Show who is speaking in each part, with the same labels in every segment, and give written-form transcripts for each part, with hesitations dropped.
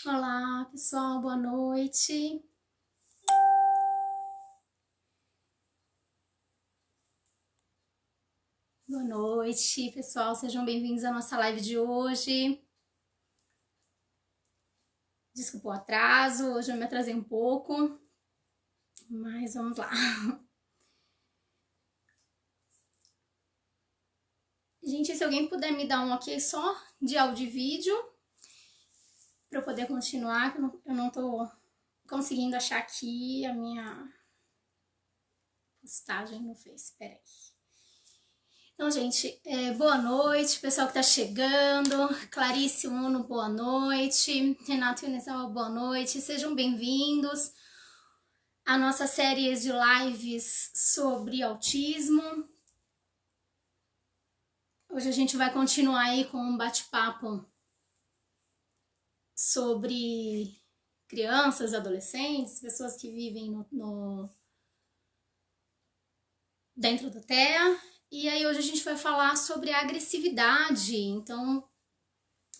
Speaker 1: Olá, pessoal, boa noite. Boa noite, pessoal, sejam bem-vindos à nossa live de hoje. Desculpa o atraso, hoje eu me atrasei um pouco, mas vamos lá. Gente, se alguém puder me dar um ok só de áudio e vídeo, para eu poder continuar, que eu não tô conseguindo achar aqui a minha postagem no Face, peraí. Então, gente, boa noite, pessoal que tá chegando, Clarice Uno, boa noite, Renato Unesal, boa noite, sejam bem-vindos à nossa série de lives sobre autismo. Hoje a gente vai continuar aí com um bate-papo sobre crianças, adolescentes, pessoas que vivem dentro do TEA. E aí hoje a gente vai falar sobre a agressividade, então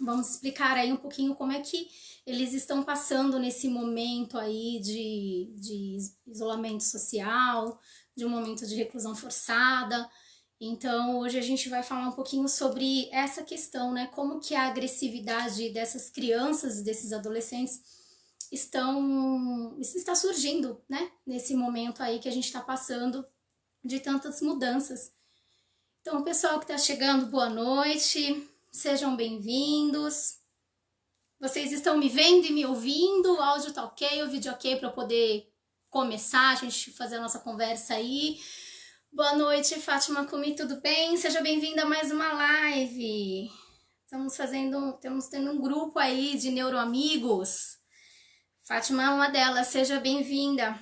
Speaker 1: vamos explicar aí um pouquinho como é que eles estão passando nesse momento aí de isolamento social, de um momento de reclusão forçada. Então hoje a gente vai falar um pouquinho sobre essa questão, né? Como que a agressividade dessas crianças e desses adolescentes está surgindo, né? Nesse momento aí que a gente está passando de tantas mudanças. Então, pessoal que está chegando, boa noite, sejam bem-vindos. Vocês estão me vendo e me ouvindo? O áudio tá ok, o vídeo ok para eu poder começar, a gente fazer a nossa conversa aí. Boa noite, Fátima Kumi, tudo bem? Seja bem-vinda a mais uma live. Estamos tendo um grupo aí de neuroamigos. Fátima é uma delas, seja bem-vinda.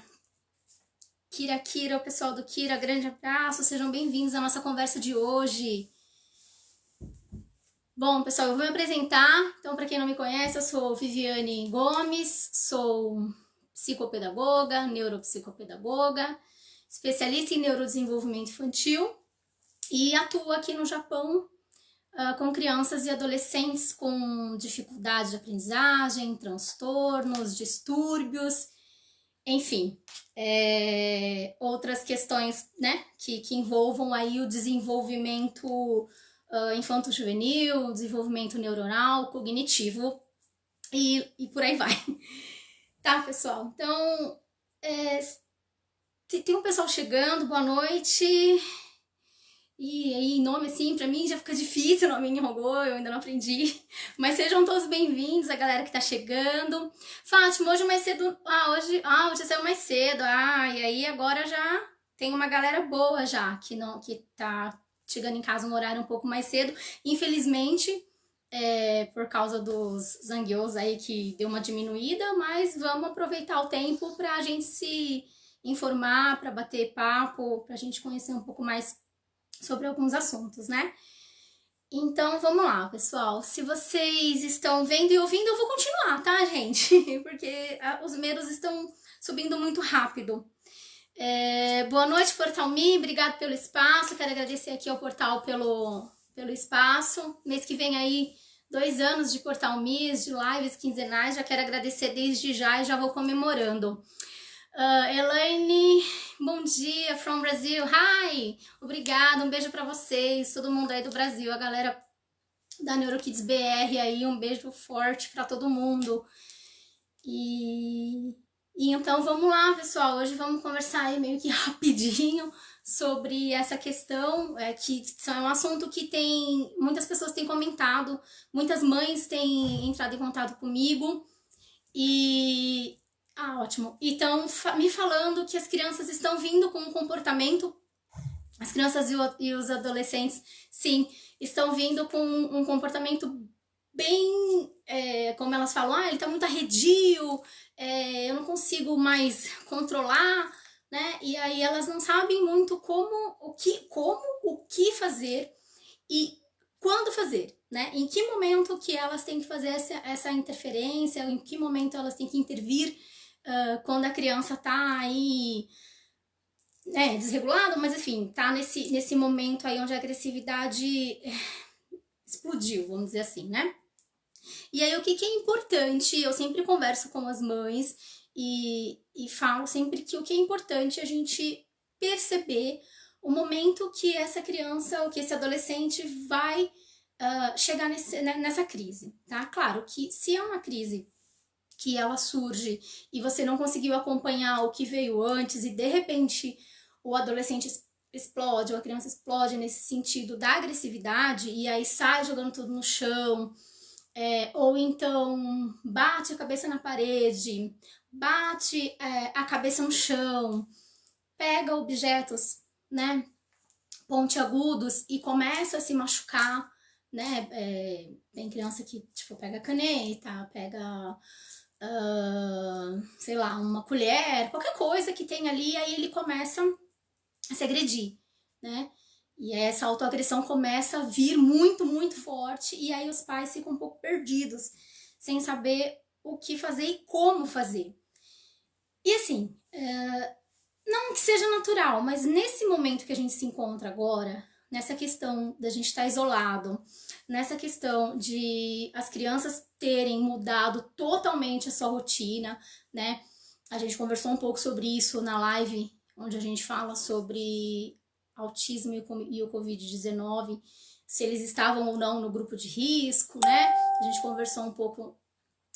Speaker 1: Kira, o pessoal do Kira, grande abraço, sejam bem-vindos à nossa conversa de hoje. Bom, pessoal, eu vou me apresentar. Então, para quem não me conhece, eu sou Viviane Gomes, sou psicopedagoga, neuropsicopedagoga, especialista em neurodesenvolvimento infantil e atuo aqui no Japão com crianças e adolescentes com dificuldade de aprendizagem, transtornos, distúrbios, enfim, outras questões, né, que envolvam aí o desenvolvimento infanto-juvenil, desenvolvimento neuronal, cognitivo e por aí vai. Tá, pessoal? Então, tem um pessoal chegando, boa noite. E aí, nome assim, pra mim já fica difícil, o nome em Nihongo, eu ainda não aprendi. Mas sejam todos bem-vindos, a galera que tá chegando. Fátima, hoje mais cedo... hoje saiu mais cedo. E aí agora já tem uma galera boa já, que tá chegando em casa um horário um pouco mais cedo. Infelizmente, por causa dos zangueos aí que deu uma diminuída, mas vamos aproveitar o tempo pra gente se informar, pra bater papo, pra gente conhecer um pouco mais sobre alguns assuntos, né? Então, vamos lá, pessoal. Se vocês estão vendo e ouvindo, eu vou continuar, tá, gente? Porque os números estão subindo muito rápido. Boa noite, Portal Me. Obrigado pelo espaço. Quero agradecer aqui ao Portal pelo espaço. Mês que vem aí, 2 anos de Portal Me, de lives quinzenais. Já quero agradecer desde já e já vou comemorando. Elaine, bom dia, from Brasil, hi, obrigada, um beijo pra vocês, todo mundo aí do Brasil, a galera da NeuroKids BR aí, um beijo forte pra todo mundo. E então vamos lá, pessoal, hoje vamos conversar aí meio que rapidinho sobre essa questão, que é um assunto que muitas pessoas têm comentado, muitas mães têm entrado em contato comigo e... ótimo. Então, me falando que as crianças estão vindo com um comportamento, as crianças e os adolescentes, sim, estão vindo com um comportamento bem, como elas falam, ele tá muito arredio, eu não consigo mais controlar, né? E aí elas não sabem muito o que fazer e quando fazer, né? Em que momento que elas têm que fazer essa interferência, em que momento elas têm que intervir quando a criança tá aí desregulada, mas enfim, tá nesse momento aí onde a agressividade explodiu, vamos dizer assim, né? E aí, o que é importante, eu sempre converso com as mães e falo sempre que o que é importante é a gente perceber o momento que essa criança ou que esse adolescente vai chegar nessa crise, tá? Claro que se é uma crise que ela surge e você não conseguiu acompanhar o que veio antes e de repente o adolescente explode ou a criança explode nesse sentido da agressividade e aí sai jogando tudo no chão, ou então bate a cabeça na parede, bate a cabeça no chão, pega objetos, né, pontiagudos e começa a se machucar, né, tem criança que, tipo, pega caneta, pega, sei lá, uma colher, qualquer coisa que tem ali, aí ele começa a se agredir, né, e essa autoagressão começa a vir muito, muito forte, e aí os pais ficam um pouco perdidos, sem saber o que fazer e como fazer. E assim, não que seja natural, mas nesse momento que a gente se encontra agora, nessa questão da gente estar isolado, nessa questão de as crianças terem mudado totalmente a sua rotina, né? A gente conversou um pouco sobre isso na live, onde a gente fala sobre autismo e o Covid-19, se eles estavam ou não no grupo de risco, né? A gente conversou um pouco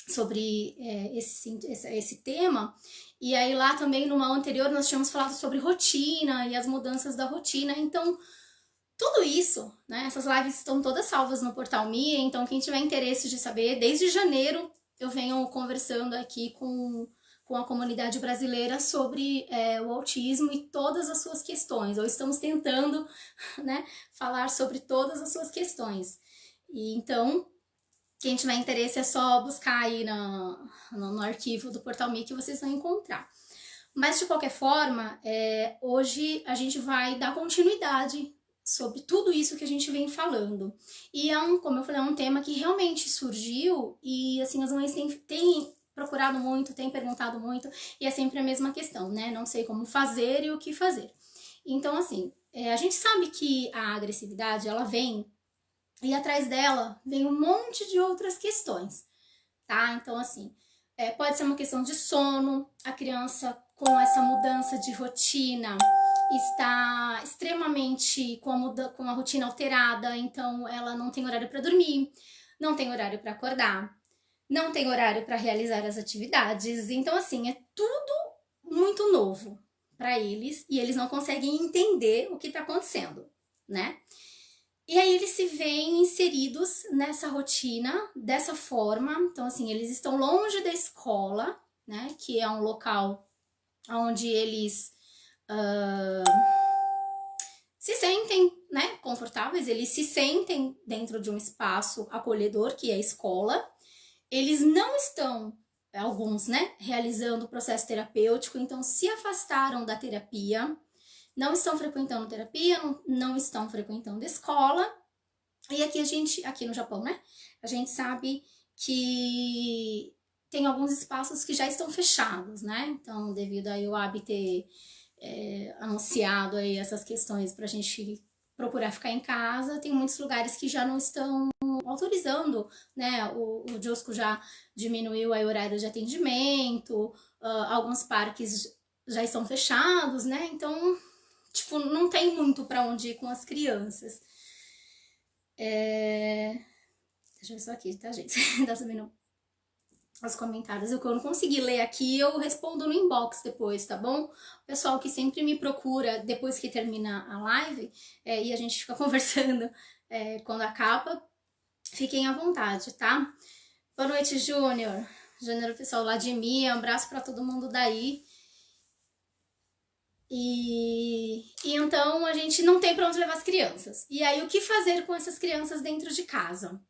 Speaker 1: sobre esse tema, e aí lá também numa anterior nós tínhamos falado sobre rotina e as mudanças da rotina, então tudo isso, né, essas lives estão todas salvas no Portal Mia, então quem tiver interesse de saber, desde janeiro eu venho conversando aqui com a comunidade brasileira sobre o autismo e todas as suas questões, ou estamos tentando, né, falar sobre todas as suas questões. E então, quem tiver interesse é só buscar aí no arquivo do Portal Me que vocês vão encontrar. Mas de qualquer forma, hoje a gente vai dar continuidade sobre tudo isso que a gente vem falando. E como eu falei, é um tema que realmente surgiu e assim, as mães têm procurado muito, têm perguntado muito, e é sempre a mesma questão, né? Não sei como fazer e o que fazer. Então, assim, a gente sabe que a agressividade, ela vem e atrás dela vem um monte de outras questões, tá? Então, assim, pode ser uma questão de sono, a criança com essa mudança de rotina está extremamente com a rotina alterada, então ela não tem horário para dormir, não tem horário para acordar, não tem horário para realizar as atividades, então, assim, é tudo muito novo para eles e eles não conseguem entender o que está acontecendo, né? E aí eles se veem inseridos nessa rotina dessa forma. Então, assim, eles estão longe da escola, né? Que é um local onde eles se sentem, né, confortáveis, eles se sentem dentro de um espaço acolhedor, que é a escola. Eles não estão, alguns, né, realizando o processo terapêutico, então se afastaram da terapia, não estão frequentando terapia, não estão frequentando escola. E aqui no Japão, né, a gente sabe que tem alguns espaços que já estão fechados, né, então devido aí o AB ter anunciado aí essas questões pra gente procurar ficar em casa, tem muitos lugares que já não estão autorizando, né, o Josco já diminuiu aí o horário de atendimento, alguns parques já estão fechados, né, então, tipo, não tem muito pra onde ir com as crianças. Deixa eu ver só aqui, tá, gente? Tá subindo os comentários. O que eu não consegui ler aqui, eu respondo no inbox depois, tá bom? O pessoal que sempre me procura depois que termina a live e a gente fica conversando quando acaba, fiquem à vontade, tá? Boa noite, Júnior. Júnior, o pessoal lá de mim, um abraço pra todo mundo daí. E então a gente não tem pra onde levar as crianças. E aí, o que fazer com essas crianças dentro de casa?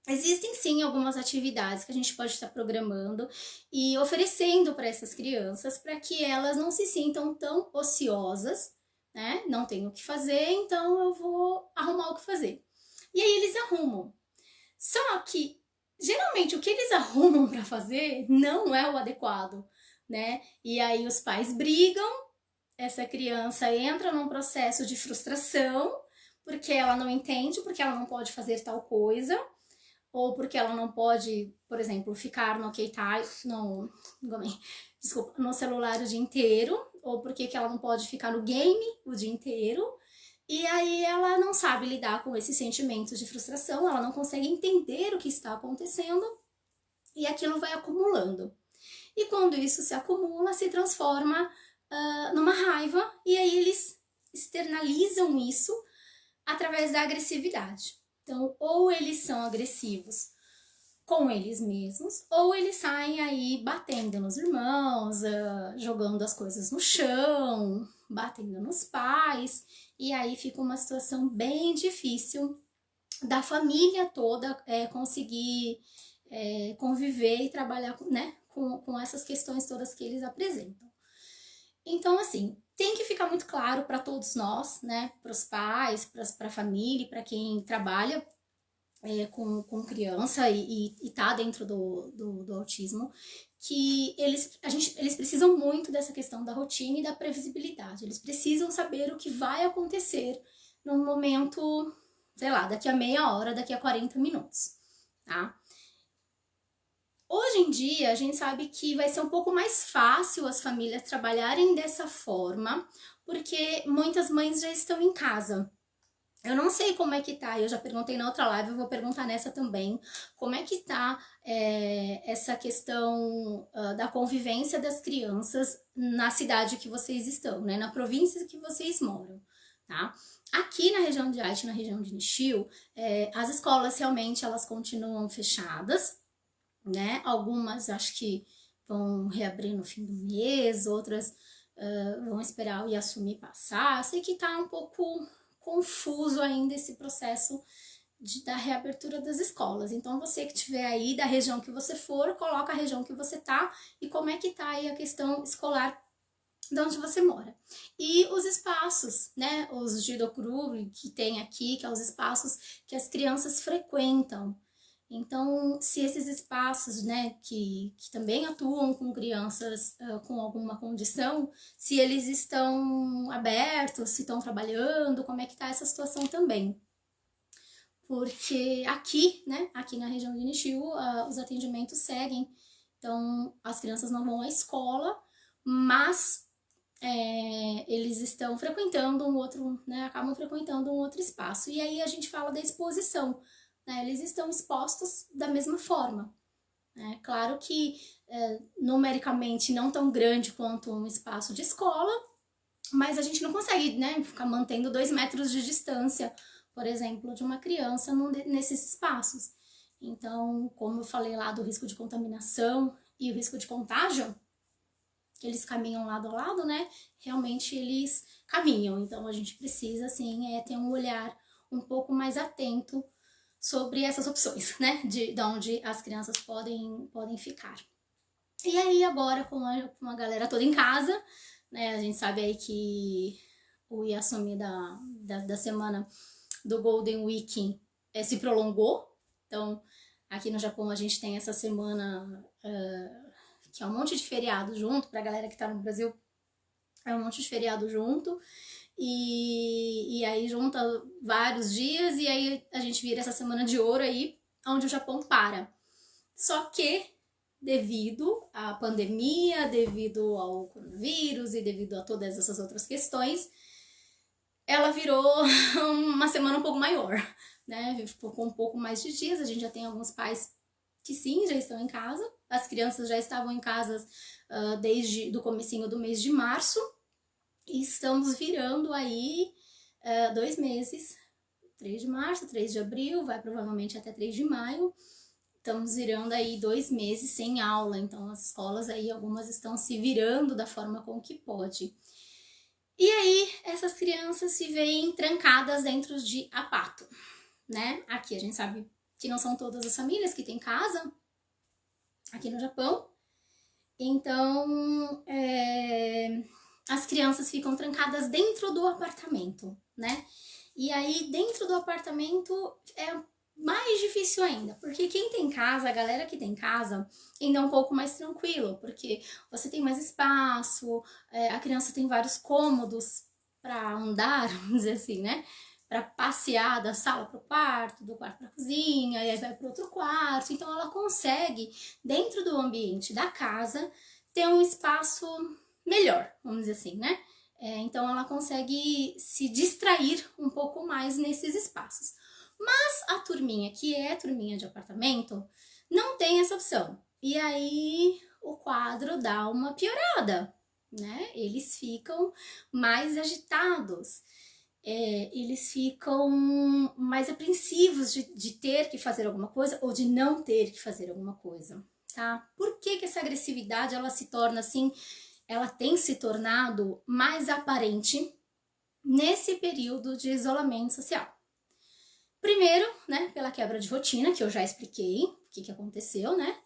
Speaker 1: Existem sim algumas atividades que a gente pode estar programando e oferecendo para essas crianças para que elas não se sintam tão ociosas, né? Não tenho o que fazer, então eu vou arrumar o que fazer. E aí eles arrumam. Só que geralmente o que eles arrumam para fazer não é o adequado, né? E aí os pais brigam, essa criança entra num processo de frustração porque ela não entende, porque ela não pode fazer tal coisa. ou porque ela não pode, por exemplo, ficar no Keitai, no celular o dia inteiro, ou porque que ela não pode ficar no game o dia inteiro, e aí ela não sabe lidar com esses sentimentos de frustração, ela não consegue entender o que está acontecendo, e aquilo vai acumulando. E quando isso se acumula, se transforma numa raiva, e aí eles externalizam isso através da agressividade. Então, ou eles são agressivos com eles mesmos, ou eles saem aí batendo nos irmãos, jogando as coisas no chão, batendo nos pais, e aí fica uma situação bem difícil da família toda conseguir conviver e trabalhar, né, com essas questões todas que eles apresentam. Então, assim, tem que ficar muito claro para todos nós, né, para os pais, para a família, para quem trabalha com criança e tá dentro do autismo, que eles precisam muito dessa questão da rotina e da previsibilidade. Eles precisam saber o que vai acontecer num momento, sei lá, daqui a meia hora, daqui a 40 minutos, tá? Hoje em dia, a gente sabe que vai ser um pouco mais fácil as famílias trabalharem dessa forma, porque muitas mães já estão em casa. Eu não sei como é que tá, eu já perguntei na outra live, eu vou perguntar nessa também, como é que tá essa questão da convivência das crianças na cidade que vocês estão, né, na província que vocês moram, tá? Aqui na região de Aichi, na região de Nishio, as escolas realmente elas continuam fechadas, né? Algumas acho que vão reabrir no fim do mês, outras vão esperar o Yasumi passar. Eu sei que tá um pouco confuso ainda esse processo da reabertura das escolas. Então, você que estiver aí da região que você for, coloca a região que você tá e como é que tá aí a questão escolar de onde você mora. E os espaços, né? Os Jidokuru que tem aqui, que é os espaços que as crianças frequentam. Então, se esses espaços, né, que também atuam com crianças com alguma condição, se eles estão abertos, se estão trabalhando, como é que tá essa situação também. Porque aqui, né, aqui na região de Nishio, os atendimentos seguem. Então, as crianças não vão à escola, mas eles estão frequentando um outro, né, acabam frequentando um outro espaço. E aí a gente fala da exposição. Eles estão expostos da mesma forma. Claro que numericamente não tão grande quanto um espaço de escola, mas a gente não consegue, né, ficar mantendo 2 metros de distância, por exemplo, de uma criança nesses espaços. Então, como eu falei lá do risco de contaminação e o risco de contágio, que eles caminham lado a lado, né, realmente eles caminham. Então, a gente precisa, assim, ter um olhar um pouco mais atento sobre essas opções, né, de onde as crianças podem ficar. E aí agora com a galera toda em casa, né, a gente sabe aí que o Yasumi da semana do Golden Week se prolongou, então aqui no Japão a gente tem essa semana que é um monte de feriado junto, pra galera que tá no Brasil é um monte de feriado junto, e aí junta vários dias e aí a gente vira essa semana de ouro aí, onde o Japão para. Só que, devido à pandemia, devido ao coronavírus e devido a todas essas outras questões, ela virou uma semana um pouco maior, né? Ficou com um pouco mais de dias, a gente já tem alguns pais que sim, já estão em casa, as crianças já estavam em casa desde do comecinho do mês de março, e estamos virando aí 2 meses, 3 de março, 3 de abril, vai provavelmente até 3 de maio. Estamos virando aí 2 meses sem aula, então as escolas aí, algumas estão se virando da forma com que pode. E aí, essas crianças se veem trancadas dentro de apato, né? Aqui a gente sabe que não são todas as famílias que têm casa, aqui no Japão. Então, as crianças ficam trancadas dentro do apartamento, né? E aí, dentro do apartamento é mais difícil ainda, porque quem tem casa, a galera que tem casa, ainda é um pouco mais tranquilo, porque você tem mais espaço, a criança tem vários cômodos para andar, vamos dizer assim, né? para passear da sala para o quarto, do quarto para a cozinha, e aí vai para outro quarto. Então ela consegue, dentro do ambiente da casa, ter um espaço melhor, vamos dizer assim, né? Então ela consegue se distrair um pouco mais nesses espaços. Mas a turminha, que é turminha de apartamento, não tem essa opção. E aí o quadro dá uma piorada, né? Eles ficam mais agitados, eles ficam mais apreensivos de ter que fazer alguma coisa ou de não ter que fazer alguma coisa, tá? Por que que essa agressividade, ela se torna assim, ela tem se tornado mais aparente nesse período de isolamento social? Primeiro, né, pela quebra de rotina, que eu já expliquei o que aconteceu, né?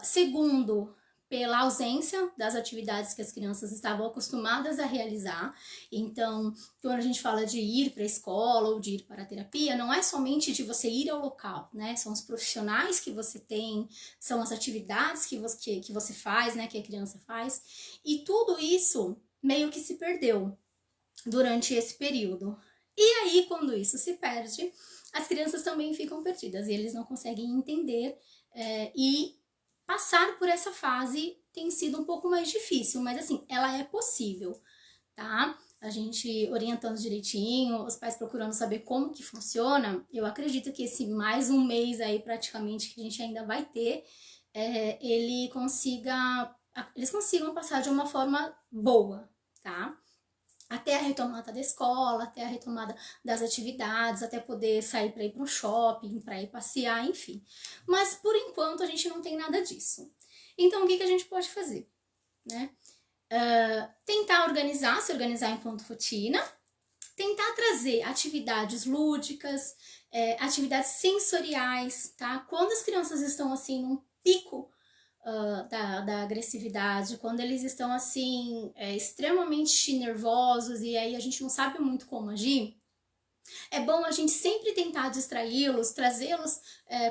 Speaker 1: Segundo, pela ausência das atividades que as crianças estavam acostumadas a realizar. Então, quando a gente fala de ir para a escola ou de ir para a terapia, não é somente de você ir ao local, né? São os profissionais que você tem, são as atividades que você faz, né? Que a criança faz. E tudo isso meio que se perdeu durante esse período. E aí, quando isso se perde, as crianças também ficam perdidas e eles não conseguem entender, e passar por essa fase tem sido um pouco mais difícil, mas assim, ela é possível, tá? A gente orientando direitinho, os pais procurando saber como que funciona, eu acredito que esse mais um mês aí praticamente que a gente ainda vai ter, eles consigam passar de uma forma boa, tá? Até a retomada da escola, até a retomada das atividades, até poder sair para ir para um shopping, para ir passear, enfim. Mas por enquanto a gente não tem nada disso. Então o que a gente pode fazer, né? Tentar se organizar em ponto rotina, tentar trazer atividades lúdicas, atividades sensoriais, tá? Quando as crianças estão assim num pico da agressividade, quando eles estão assim extremamente nervosos e aí a gente não sabe muito como agir, é bom a gente sempre tentar distraí-los, trazê-los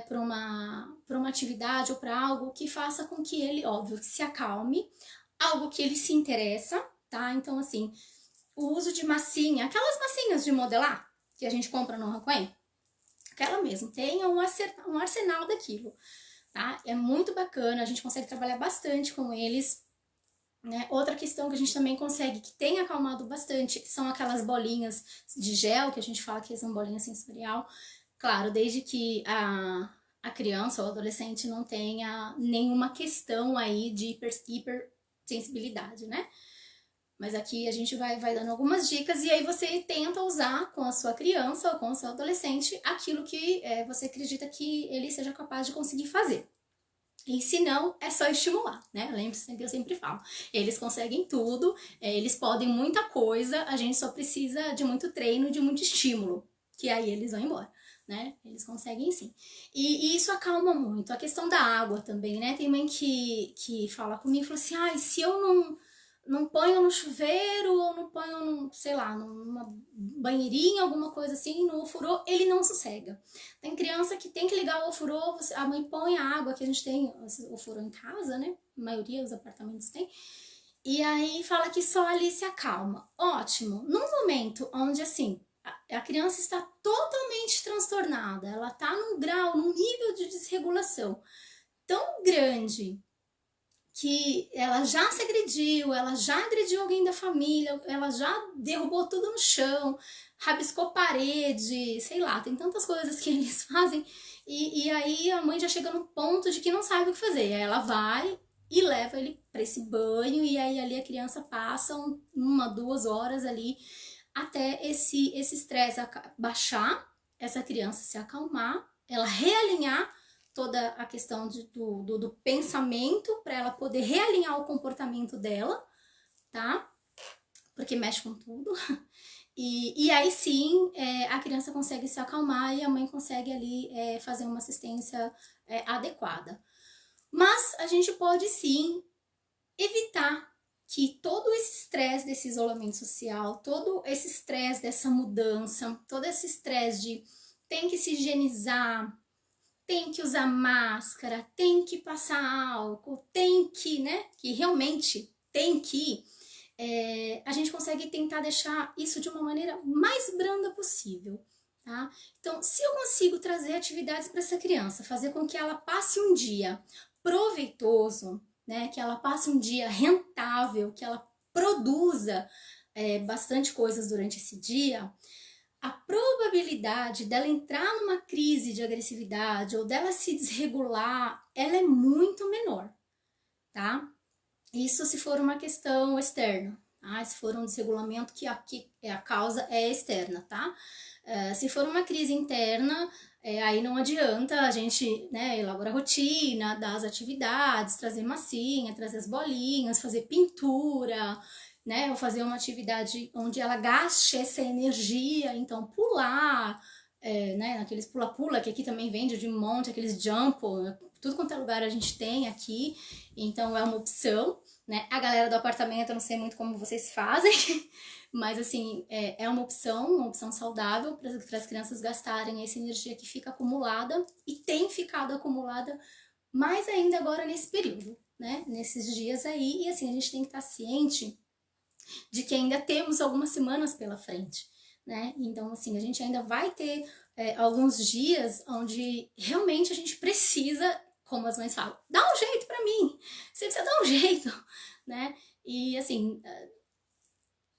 Speaker 1: para uma atividade ou para algo que faça com que ele, óbvio, se acalme, algo que ele se interessa, tá? Então assim, o uso de massinha, aquelas massinhas de modelar que a gente compra no Ranquem, aquela mesmo, tenha um arsenal daquilo. Tá? É muito bacana, a gente consegue trabalhar bastante com eles, né? Outra questão que a gente também consegue, que tem acalmado bastante, são aquelas bolinhas de gel, que a gente fala que são bolinha sensorial. Claro, desde que a criança ou adolescente não tenha nenhuma questão aí de hipersensibilidade, né? Mas aqui a gente vai dando algumas dicas e aí você tenta usar com a sua criança ou com o seu adolescente aquilo que você acredita que ele seja capaz de conseguir fazer. E se não, é só estimular, né? Lembre-se que eu sempre falo. Eles conseguem tudo, eles podem muita coisa, a gente só precisa de muito treino, de muito estímulo, que aí eles vão embora, né? Eles conseguem sim. E isso acalma muito. A questão da água também, né? Tem mãe que fala comigo e fala assim, ai, se eu não ponho no chuveiro ou não ponho, sei lá, numa banheirinha, alguma coisa assim, no ofurô, ele não sossega. Tem criança que tem que ligar o ofurô, a mãe põe a água, que a gente tem ofurô em casa, né? A maioria dos apartamentos tem. E aí fala que só ali se acalma. Ótimo. Num momento onde, assim, a criança está totalmente transtornada, ela está num grau, num nível de desregulação tão grande que ela já se agrediu, ela já agrediu alguém da família, ela já derrubou tudo no chão, rabiscou parede, sei lá, tem tantas coisas que eles fazem, e aí a mãe já chega no ponto de que não sabe o que fazer, aí ela vai e leva ele para esse banho, e aí ali a criança passa 1, 2 horas ali, até esse estresse baixar, essa criança se acalmar, ela realinhar toda a questão do pensamento para ela poder realinhar o comportamento dela, tá? Porque mexe com tudo. E aí sim, a criança consegue se acalmar e a mãe consegue ali fazer uma assistência adequada. Mas a gente pode sim evitar que todo esse estresse desse isolamento social, todo esse estresse dessa mudança, todo esse estresse de tem que se higienizar, tem que usar máscara, tem que passar álcool, tem que, né, que realmente tem que, a gente consegue tentar deixar isso de uma maneira mais branda possível, tá? Então, se eu consigo trazer atividades para essa criança, fazer com que ela passe um dia proveitoso, né? Que ela passe um dia rentável, que ela produza bastante coisas durante esse dia, a probabilidade dela entrar numa crise de agressividade ou dela se desregular, ela é muito menor, tá? Isso se for uma questão externa, tá? Se for um desregulamento que aqui a causa é externa, tá? Se for uma crise interna, aí não adianta a gente, né, elaborar rotina, dar as atividades, trazer massinha, trazer as bolinhas, fazer pintura, né, ou fazer uma atividade onde ela gaste essa energia, então pular, né, aqueles pula-pula que aqui também vende de monte, aqueles jump, tudo quanto é lugar a gente tem aqui, então é uma opção, né? A galera do apartamento, eu não sei muito como vocês fazem, mas assim, é uma opção saudável para as crianças gastarem essa energia que fica acumulada e tem ficado acumulada mais ainda agora nesse período, né? Nesses dias aí, e assim, a gente tem que estar ciente de que ainda temos algumas semanas pela frente, né? Então, assim, a gente ainda vai ter alguns dias onde realmente a gente precisa, como as mães falam, dá um jeito pra mim, você precisa dar um jeito, né? E, assim,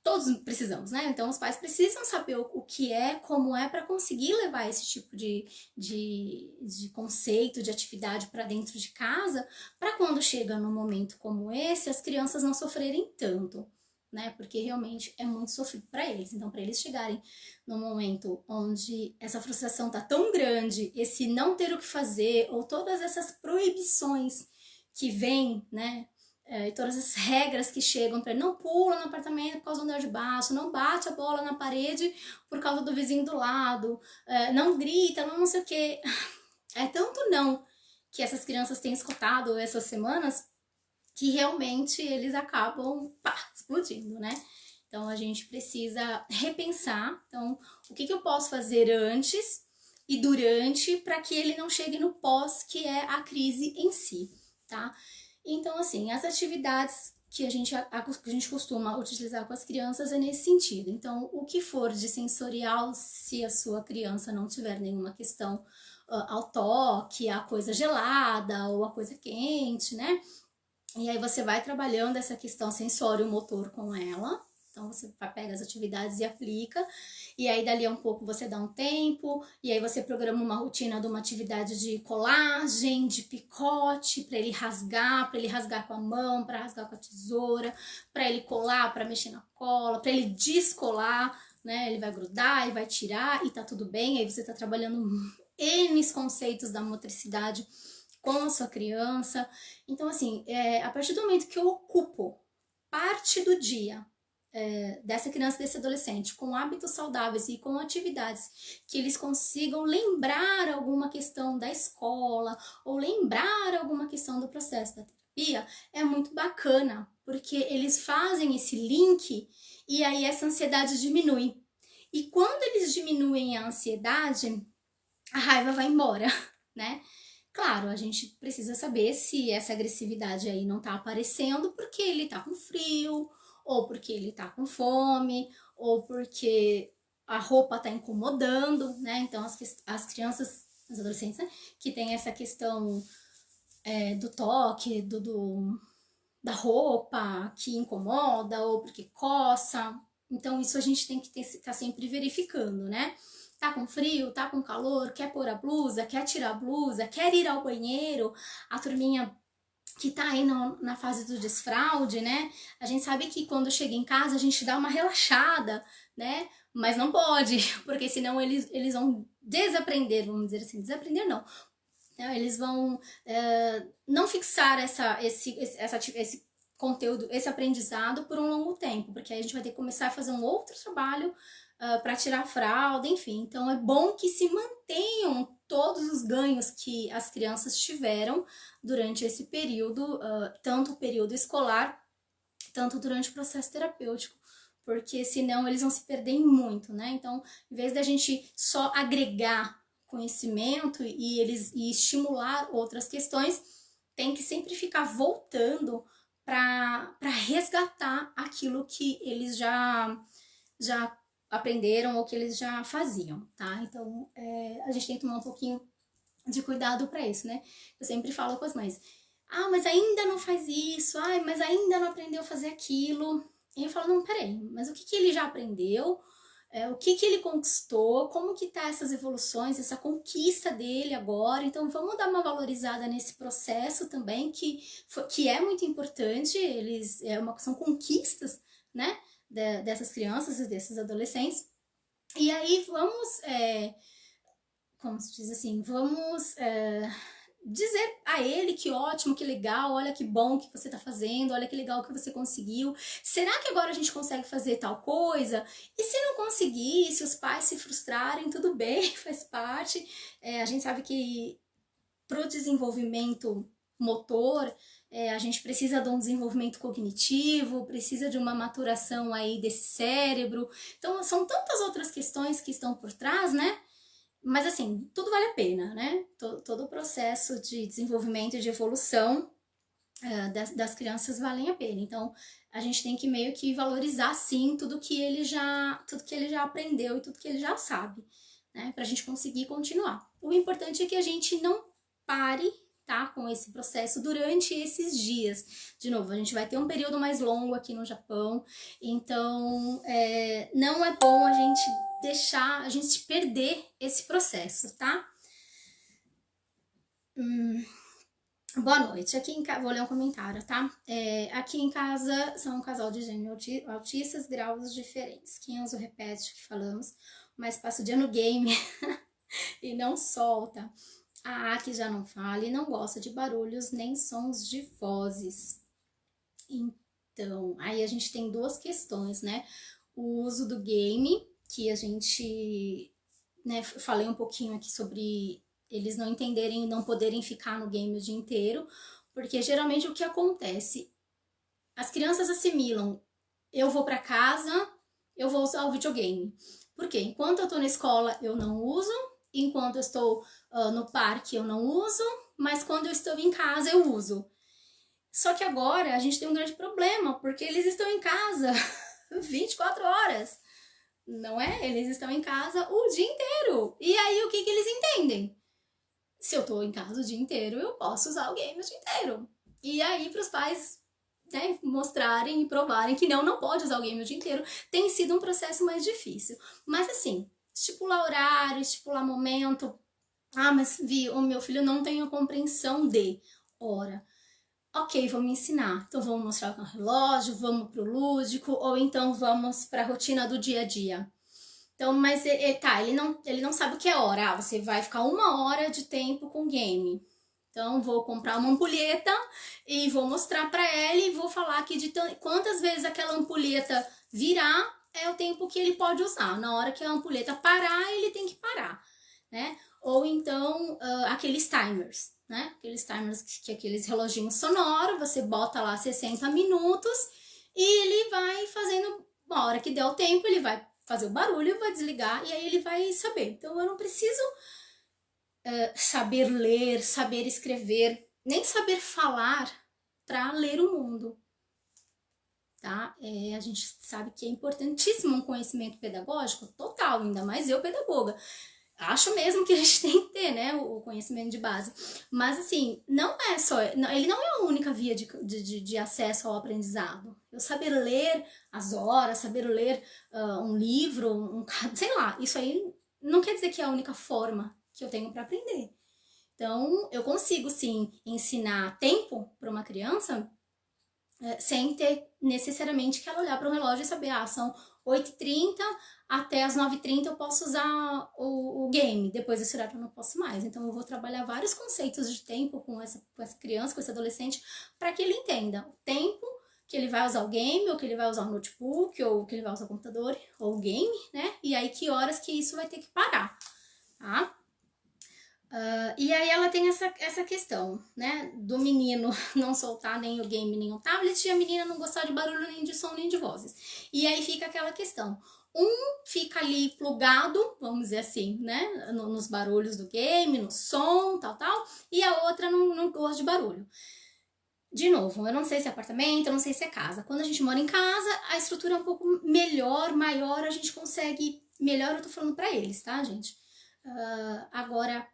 Speaker 1: todos precisamos, né? Então, os pais precisam saber o que é, como é, para conseguir levar esse tipo de conceito, de atividade para dentro de casa, para quando chega num momento como esse, as crianças não sofrerem tanto, né? Porque realmente é muito sofrido para eles. Então, para eles chegarem num momento onde essa frustração tá tão grande, esse não ter o que fazer, ou todas essas proibições que vêm, né? E todas as regras que chegam para ele, não pula no apartamento por causa do andar de baixo, não bate a bola na parede por causa do vizinho do lado, não grita, não sei o que. É tanto não que essas crianças têm escutado essas semanas que realmente eles acabam explodindo, né? Então a gente precisa repensar, então o que eu posso fazer antes e durante para que ele não chegue no pós, que é a crise em si, tá? Então, assim, as atividades que a gente costuma utilizar com as crianças é nesse sentido. Então, o que for de sensorial, se a sua criança não tiver nenhuma questão ao toque, a coisa gelada ou a coisa quente, né? E aí você vai trabalhando essa questão sensório-motor com ela. Então você pega as atividades e aplica, e aí dali a um pouco você dá um tempo, e aí você programa uma rotina de uma atividade de colagem, de picote, para ele rasgar com a mão, para rasgar com a tesoura, para ele colar, para mexer na cola, para ele descolar, né? Ele vai grudar e vai tirar e tá tudo bem. Aí você tá trabalhando N conceitos da motricidade com a sua criança. Então, assim, a partir do momento que eu ocupo parte do dia dessa criança, desse adolescente, com hábitos saudáveis e com atividades que eles consigam lembrar alguma questão da escola ou lembrar alguma questão do processo da terapia, é muito bacana, porque eles fazem esse link e aí essa ansiedade diminui. E quando eles diminuem a ansiedade, a raiva vai embora, né? Claro, a gente precisa saber se essa agressividade aí não tá aparecendo porque ele tá com frio, ou porque ele tá com fome, ou porque a roupa tá incomodando, né? Então, as crianças, os adolescentes, né, que tem essa questão do toque, da roupa que incomoda, ou porque coça. Então, isso a gente tem que tá sempre verificando, né? Tá com frio, tá com calor, quer pôr a blusa, quer tirar a blusa, quer ir ao banheiro, a turminha que tá aí na fase do desfraude, né? A gente sabe que quando chega em casa a gente dá uma relaxada, né? Mas não pode, porque senão eles vão desaprender, vamos dizer assim, desaprender não. Eles vão não fixar esse conteúdo, esse aprendizado por um longo tempo, porque aí a gente vai ter que começar a fazer um outro trabalho para tirar a fralda, enfim. Então é bom que se mantenham todos os ganhos que as crianças tiveram durante esse período, tanto o período escolar, tanto durante o processo terapêutico, porque senão eles vão se perder muito, né? Então, em vez da gente só agregar conhecimento e estimular outras questões, tem que sempre ficar voltando para resgatar aquilo que eles já aprenderam ou que eles já faziam, tá? Então, a gente tem que tomar um pouquinho de cuidado para isso, né? Eu sempre falo com as mães, mas ainda não faz isso, mas ainda não aprendeu a fazer aquilo. E eu falo, não, peraí, mas o que ele já aprendeu? O que ele conquistou? Como que tá essas evoluções, essa conquista dele agora? Então, vamos dar uma valorizada nesse processo também, que é muito importante, são conquistas, né? Dessas crianças e desses adolescentes. E aí vamos, como se diz assim, vamos dizer a ele que ótimo, que legal, olha que bom que você tá fazendo, olha que legal que você conseguiu. Será que agora a gente consegue fazer tal coisa? E se não conseguir, se os pais se frustrarem, tudo bem, faz parte. A gente sabe que pro desenvolvimento motor, a gente precisa de um desenvolvimento cognitivo, precisa de uma maturação aí desse cérebro. Então, são tantas outras questões que estão por trás, né? Mas assim, tudo vale a pena, né? Todo o processo de desenvolvimento e de evolução das crianças valem a pena. Então, a gente tem que meio que valorizar, sim, tudo que ele já aprendeu e tudo que ele já sabe, né? Pra gente conseguir continuar. O importante é que a gente não pare, tá? Com esse processo durante esses dias. De novo, a gente vai ter um período mais longo aqui no Japão, então não é bom a gente deixar, a gente perder esse processo, tá? Boa noite. Aqui em casa, vou ler um comentário, tá? Aqui em casa são um casal de gêmeos autistas, graus diferentes. Quem usa repete o que falamos, mas passa o dia no game e não solta. A Aki já não fala e não gosta de barulhos nem sons de vozes. Então, aí a gente tem duas questões, né? O uso do game, que a gente, né, falei um pouquinho aqui sobre eles não entenderem e não poderem ficar no game o dia inteiro, porque geralmente o que acontece? As crianças assimilam, eu vou para casa, eu vou usar o videogame. Por quê? Enquanto eu tô na escola, eu não uso, enquanto eu estou no parque, eu não uso, mas quando eu estou em casa, eu uso. Só que agora a gente tem um grande problema, porque eles estão em casa 24 horas, não é? Eles estão em casa o dia inteiro. E aí, o que eles entendem? Se eu tô em casa o dia inteiro, eu posso usar o game o dia inteiro. E aí, para os pais, né, mostrarem e provarem que não pode usar o game o dia inteiro, tem sido um processo mais difícil. Mas assim, estipular horário, estipular momento. Mas Vi, o meu filho não tem a compreensão de hora. Ok, vamos ensinar. Então vamos mostrar o relógio, vamos pro lúdico, ou então vamos para a rotina do dia a dia. Então, mas ele não sabe o que é hora. Você vai ficar 1 hora de tempo com game. Então, vou comprar uma ampulheta e vou mostrar para ele e vou falar que quantas vezes aquela ampulheta virar é o tempo que ele pode usar. Na hora que a ampulheta parar, ele tem que parar, né? Ou então, aqueles timers, né? Aqueles timers que aqueles reloginhos sonoros, você bota lá 60 minutos e ele vai fazendo, uma hora que der o tempo, ele vai fazer o barulho, vai desligar e aí ele vai saber. Então, eu não preciso saber ler, saber escrever, nem saber falar para ler o mundo, tá? A gente sabe que é importantíssimo um conhecimento pedagógico total, ainda mais eu, pedagoga. Acho mesmo que a gente tem que ter, né, o conhecimento de base. Mas, assim, não é só... Ele não é a única via de acesso ao aprendizado. Eu saber ler as horas, saber ler um livro, sei lá, isso aí não quer dizer que é a única forma que eu tenho para aprender. Então, eu consigo, sim, ensinar tempo para uma criança sem ter necessariamente que ela olhar para o relógio e saber, são 8h30, até as 9h30 eu posso usar o game, depois desse horário eu não posso mais. Então, eu vou trabalhar vários conceitos de tempo com essa criança, com esse adolescente, para que ele entenda o tempo que ele vai usar o game, ou que ele vai usar o notebook, ou que ele vai usar o computador, ou o game, né? E aí, que horas que isso vai ter que parar, tá? E aí ela tem essa questão, né, do menino não soltar nem o game nem o tablet e a menina não gostar de barulho nem de som nem de vozes. E aí fica aquela questão, um fica ali plugado, vamos dizer assim, né, nos barulhos do game, no som, tal, e a outra não gosta de barulho. De novo, eu não sei se é apartamento, eu não sei se é casa. Quando a gente mora em casa, a estrutura é um pouco melhor, maior, a gente consegue... Melhor eu tô falando pra eles, tá, gente? Agora,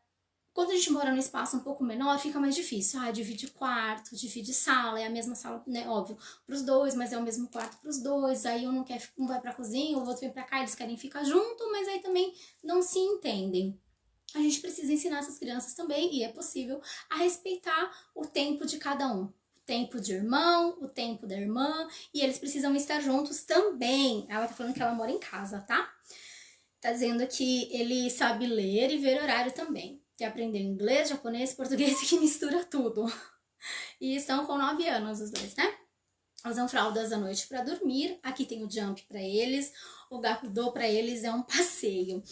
Speaker 1: quando a gente mora num espaço um pouco menor, fica mais difícil. Divide quarto, divide sala, é a mesma sala, né, óbvio, pros dois, mas é o mesmo quarto pros dois. Aí um vai pra cozinha, o outro vem pra cá, eles querem ficar junto, mas aí também não se entendem. A gente precisa ensinar essas crianças também, e é possível, a respeitar o tempo de cada um. O tempo de irmão, o tempo da irmã, e eles precisam estar juntos também. Ela tá falando que ela mora em casa, tá? Tá dizendo que ele sabe ler e ver horário também. Que aprendeu inglês, japonês, português e que mistura tudo. E estão com 9 anos os dois, né? Usam fraldas à noite para dormir. Aqui tem o jump para eles. O gakudô para eles é um passeio.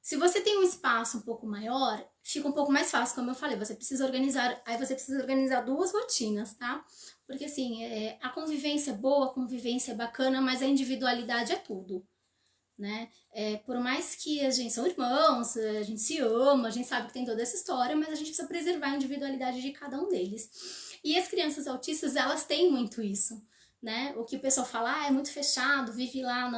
Speaker 1: Se você tem um espaço um pouco maior, fica um pouco mais fácil, como eu falei. Você precisa organizar duas rotinas, tá? Porque assim, a convivência é boa, a convivência é bacana, mas a individualidade é tudo. Né? Por mais que a gente são irmãos, a gente se ama, a gente sabe que tem toda essa história, mas a gente precisa preservar a individualidade de cada um deles. E as crianças autistas, elas têm muito isso, né? O que o pessoal fala, é muito fechado, vive lá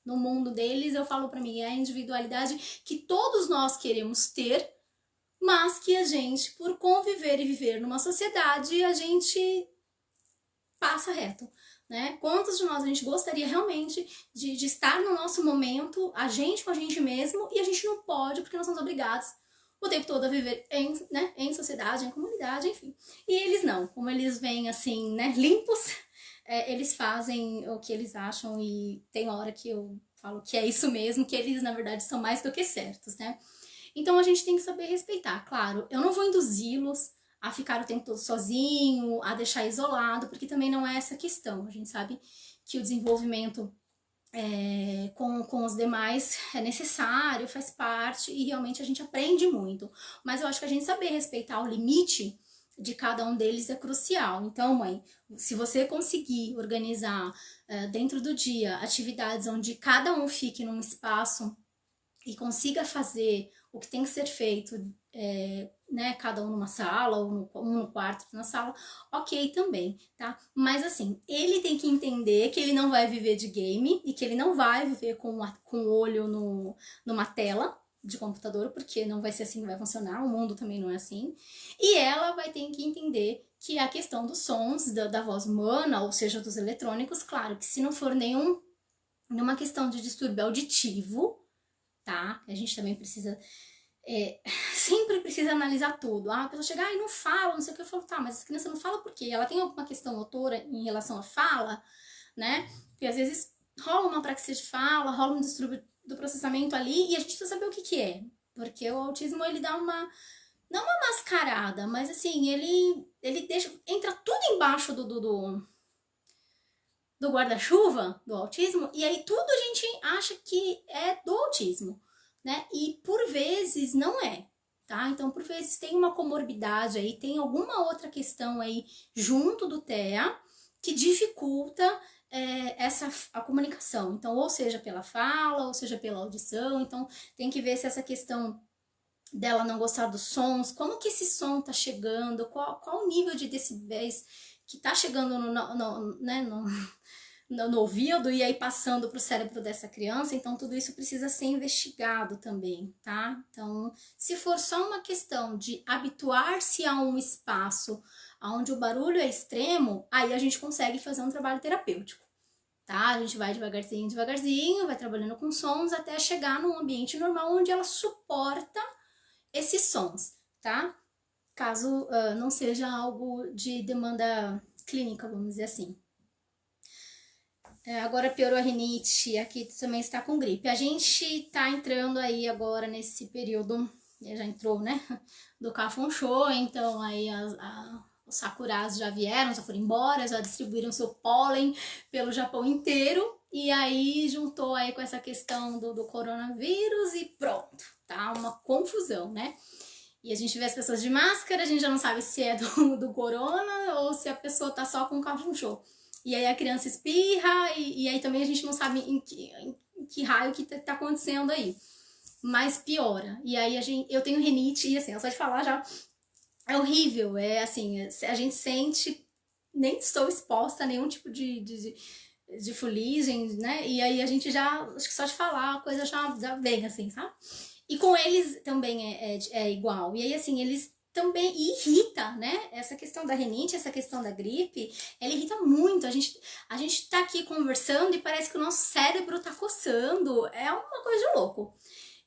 Speaker 1: no mundo deles, eu falo pra mim, é a individualidade que todos nós queremos ter, mas que a gente, por conviver e viver numa sociedade, a gente passa reto. Né? Quantos de nós a gente gostaria realmente de estar no nosso momento, a gente com a gente mesmo, e a gente não pode porque nós somos obrigados o tempo todo a viver em sociedade, em comunidade, enfim. E eles não, como eles vêm assim, né, limpos, eles fazem o que eles acham, e tem hora que eu falo que é isso mesmo, que eles na verdade são mais do que certos, né? Então a gente tem que saber respeitar, claro, eu não vou induzi-los a ficar o tempo todo sozinho, a deixar isolado, porque também não é essa a questão. A gente sabe que o desenvolvimento com os demais é necessário, faz parte, e realmente a gente aprende muito. Mas eu acho que a gente saber respeitar o limite de cada um deles é crucial. Então, mãe, se você conseguir organizar dentro do dia atividades onde cada um fique num espaço e consiga fazer o que tem que ser feito, né, cada um numa sala, ou um no quarto, na sala, ok também, tá? Mas assim, ele tem que entender que ele não vai viver de game e que ele não vai viver com o olho numa tela de computador, porque não vai ser assim que vai funcionar, o mundo também não é assim. E ela vai ter que entender que a questão dos sons, da voz humana, ou seja, dos eletrônicos, claro que se não for nenhuma questão de distúrbio auditivo, tá? A gente também precisa, sempre precisa analisar tudo. A pessoa chega, e não fala, não sei o que, eu falo, tá, mas essa criança não fala por quê? Ela tem alguma questão motora em relação à fala, né? Porque às vezes rola uma apraxia de fala, rola um distúrbio do processamento ali, e a gente precisa saber o que é. Porque o autismo, ele dá não uma mascarada, mas assim, ele entra tudo embaixo do guarda-chuva do autismo, e aí tudo a gente acha que é do autismo, né? E por vezes não é, tá? Então, por vezes tem uma comorbidade aí, tem alguma outra questão aí junto do TEA que dificulta a comunicação. Então, ou seja pela fala, ou seja pela audição. Então, tem que ver se essa questão dela não gostar dos sons, como que esse som tá chegando, qual o nível de decibéis que tá chegando no ouvido e aí passando para o cérebro dessa criança. Então tudo isso precisa ser investigado também, tá? Então, se for só uma questão de habituar-se a um espaço onde o barulho é extremo, aí a gente consegue fazer um trabalho terapêutico, tá? A gente vai devagarzinho, devagarzinho, vai trabalhando com sons até chegar num ambiente normal onde ela suporta esses sons, tá? Caso não seja algo de demanda clínica, vamos dizer assim. Agora piorou a rinite, aqui também está com gripe. A gente tá entrando aí agora nesse período, já entrou, né, do Kafunshou, então aí os sakuras já vieram, já foram embora, já distribuíram seu pólen pelo Japão inteiro, e aí juntou aí com essa questão do coronavírus e pronto, tá uma confusão, né? E a gente vê as pessoas de máscara, a gente já não sabe se é do corona ou se a pessoa tá só com Kafunshou. E aí a criança espirra, e aí também a gente não sabe em que raio que tá acontecendo aí. Mas piora. E aí eu tenho rinite, e assim, só de falar já é horrível, é assim, a gente sente, nem estou exposta a nenhum tipo de fuligem, né? E aí a gente já, acho que só de falar a coisa já vem, assim, sabe? E com eles também é igual. E aí, assim, eles também irrita, né? Essa questão da rinite, essa questão da gripe, ela irrita muito. A gente tá aqui conversando e parece que o nosso cérebro tá coçando. É uma coisa de louco.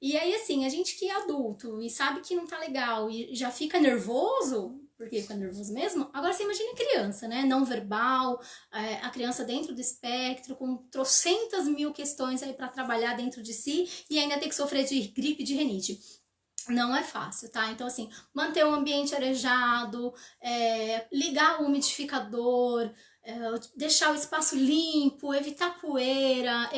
Speaker 1: E aí, assim, a gente que é adulto e sabe que não tá legal e já fica nervoso, porque fica nervoso mesmo, agora você imagina criança, né? Não verbal, a criança dentro do espectro, com trocentas mil questões aí pra trabalhar dentro de si e ainda ter que sofrer de gripe, de rinite. Não é fácil, tá? Então, assim, manter o ambiente arejado, ligar o umidificador, deixar o espaço limpo, evitar poeira,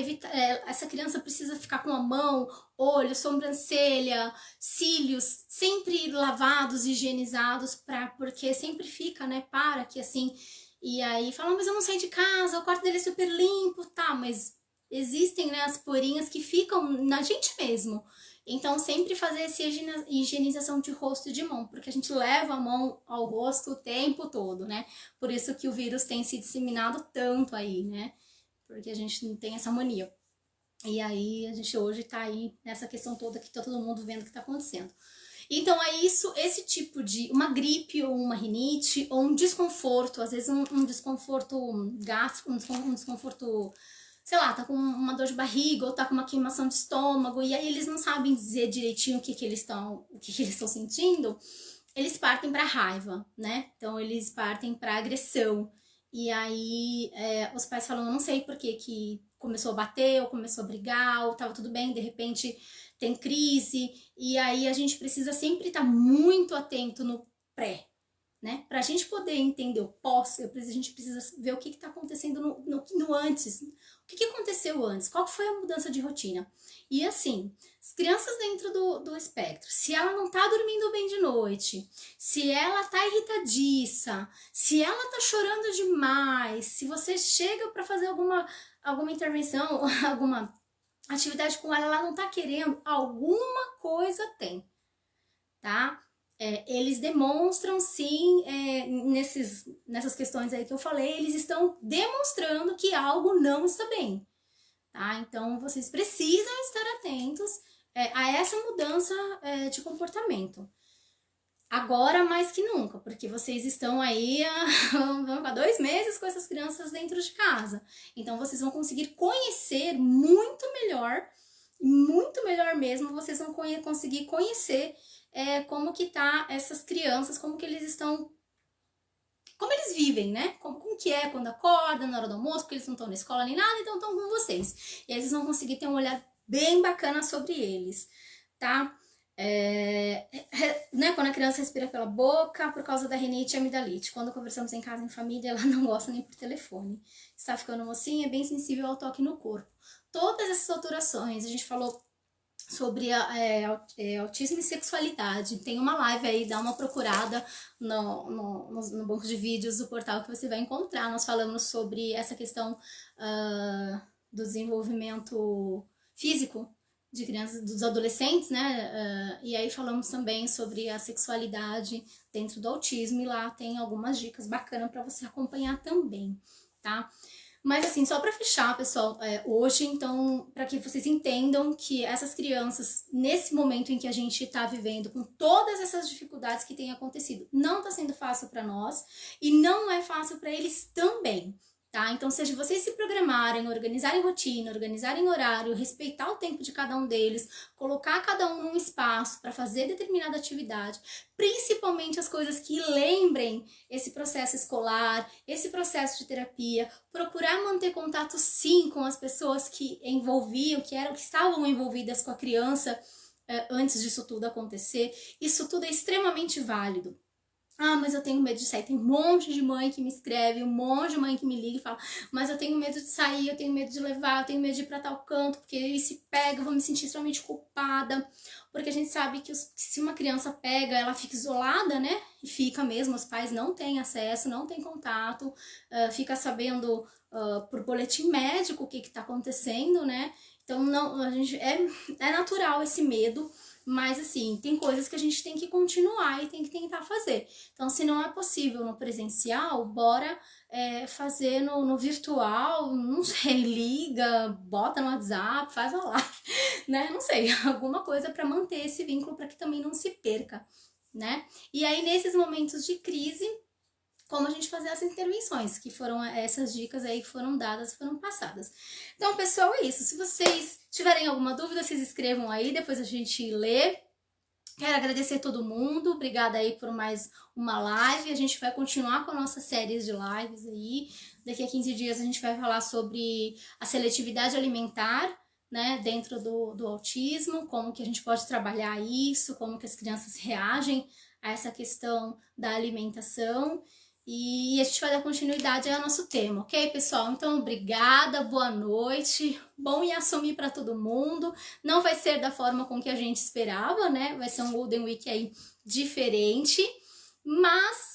Speaker 1: essa criança precisa ficar com a mão, olho, sobrancelha, cílios, sempre lavados, higienizados, porque sempre fica, né, para que assim, e aí fala, mas eu não saí de casa, o quarto dele é super limpo, tá, mas existem, né, as porinhas que ficam na gente mesmo. Então, sempre fazer essa higienização de rosto e de mão, porque a gente leva a mão ao rosto o tempo todo, né? Por isso que o vírus tem se disseminado tanto aí, né? Porque a gente não tem essa mania. E aí, a gente hoje tá aí nessa questão toda que tá todo mundo vendo o que tá acontecendo. Então, é isso, esse tipo de uma gripe ou uma rinite ou um desconforto, às vezes um desconforto gástrico, um desconforto, sei lá, tá com uma dor de barriga ou tá com uma queimação de estômago e aí eles não sabem dizer direitinho o que eles estão sentindo, eles partem para raiva, né? Então eles partem para agressão. E aí os pais falam, eu não sei por que começou a bater, ou começou a brigar, ou tava tudo bem, de repente tem crise. E aí a gente precisa sempre estar muito atento no pré, né? Para a gente poder entender o pós, a gente precisa ver o que está acontecendo no antes. O que aconteceu antes? Qual foi a mudança de rotina? E assim, as crianças dentro do espectro, se ela não tá dormindo bem de noite, se ela tá irritadiça, se ela tá chorando demais, se você chega para fazer alguma intervenção, alguma atividade com ela não tá querendo, alguma coisa tem, tá? Eles demonstram sim, nessas questões aí que eu falei, eles estão demonstrando que algo não está bem, tá? Então vocês precisam estar atentos a essa mudança de comportamento. Agora mais que nunca, porque vocês estão aí há 2 meses com essas crianças dentro de casa. Então vocês vão conseguir conhecer muito melhor mesmo, vocês vão conseguir conhecer como que tá essas crianças, como que eles estão, como eles vivem, né? Como que é quando acorda, na hora do almoço, porque eles não estão na escola nem nada, então estão com vocês. E aí vocês vão conseguir ter um olhar bem bacana sobre eles, tá? Né, quando a criança respira pela boca por causa da rinite e amidalite. Quando conversamos em casa, em família, ela não gosta nem por telefone. Está ficando mocinha, é bem sensível ao toque no corpo. Todas essas alterações, a gente falou sobre autismo e sexualidade. Tem uma live aí, dá uma procurada no banco de vídeos do portal que você vai encontrar. Nós falamos sobre essa questão do desenvolvimento físico de crianças, dos adolescentes, né? E aí falamos também sobre a sexualidade dentro do autismo e lá tem algumas dicas bacanas para você acompanhar também, tá? Mas assim, só para fechar, pessoal, hoje, então, para que vocês entendam que essas crianças, nesse momento em que a gente tá vivendo, com todas essas dificuldades que têm acontecido, não tá sendo fácil para nós e não é fácil para eles também. Tá? Então, seja vocês se programarem, organizarem rotina, organizarem horário, respeitar o tempo de cada um deles, colocar cada um num espaço para fazer determinada atividade, principalmente as coisas que lembrem esse processo escolar, esse processo de terapia, procurar manter contato sim com as pessoas que envolviam, que estavam envolvidas com a criança antes disso tudo acontecer. Isso tudo é extremamente válido. Ah, mas eu tenho medo de sair. Tem um monte de mãe que me escreve, um monte de mãe que me liga e fala, mas eu tenho medo de sair, eu tenho medo de levar, eu tenho medo de ir pra tal canto, porque aí se pega, eu vou me sentir extremamente culpada. Porque a gente sabe que se uma criança pega, ela fica isolada, né? E fica mesmo, os pais não têm acesso, não têm contato, fica sabendo por boletim médico o que tá acontecendo, né? Então, não, a gente, é natural esse medo, mas assim, tem coisas que a gente tem que continuar e tem que tentar fazer. Então, se não é possível no presencial, bora fazer no virtual, não sei, liga, bota no WhatsApp, faz uma live, né? Não sei, alguma coisa para manter esse vínculo para que também não se perca, né? E aí, nesses momentos de crise, como a gente fazer as intervenções, que foram essas dicas aí que foram dadas, foram passadas. Então, pessoal, é isso. Se vocês tiverem alguma dúvida, vocês escrevam aí, depois a gente lê. Quero agradecer a todo mundo, obrigada aí por mais uma live. A gente vai continuar com a nossa série de lives aí. Daqui a 15 dias a gente vai falar sobre a seletividade alimentar, né, dentro do autismo, como que a gente pode trabalhar isso, como que as crianças reagem a essa questão da alimentação. E a gente vai dar continuidade ao nosso tema, ok, pessoal? Então, obrigada, boa noite, bom e assumir para todo mundo. Não vai ser da forma com que a gente esperava, né? Vai ser um Golden Week aí diferente, mas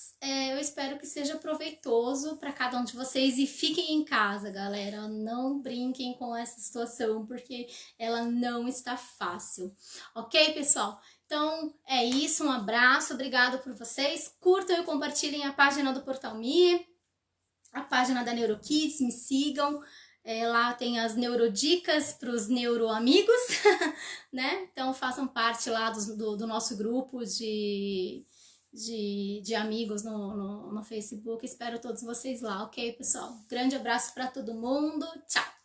Speaker 1: eu espero que seja proveitoso para cada um de vocês e fiquem em casa, galera. Não brinquem com essa situação, porque ela não está fácil, ok, pessoal? Então, é isso, um abraço, obrigado por vocês, curtam e compartilhem a página do Portal Me, a página da NeuroKids, me sigam, lá tem as neurodicas para os neuroamigos, né? Então, façam parte lá do nosso grupo de amigos no Facebook, espero todos vocês lá, ok, pessoal? Grande abraço para todo mundo, tchau!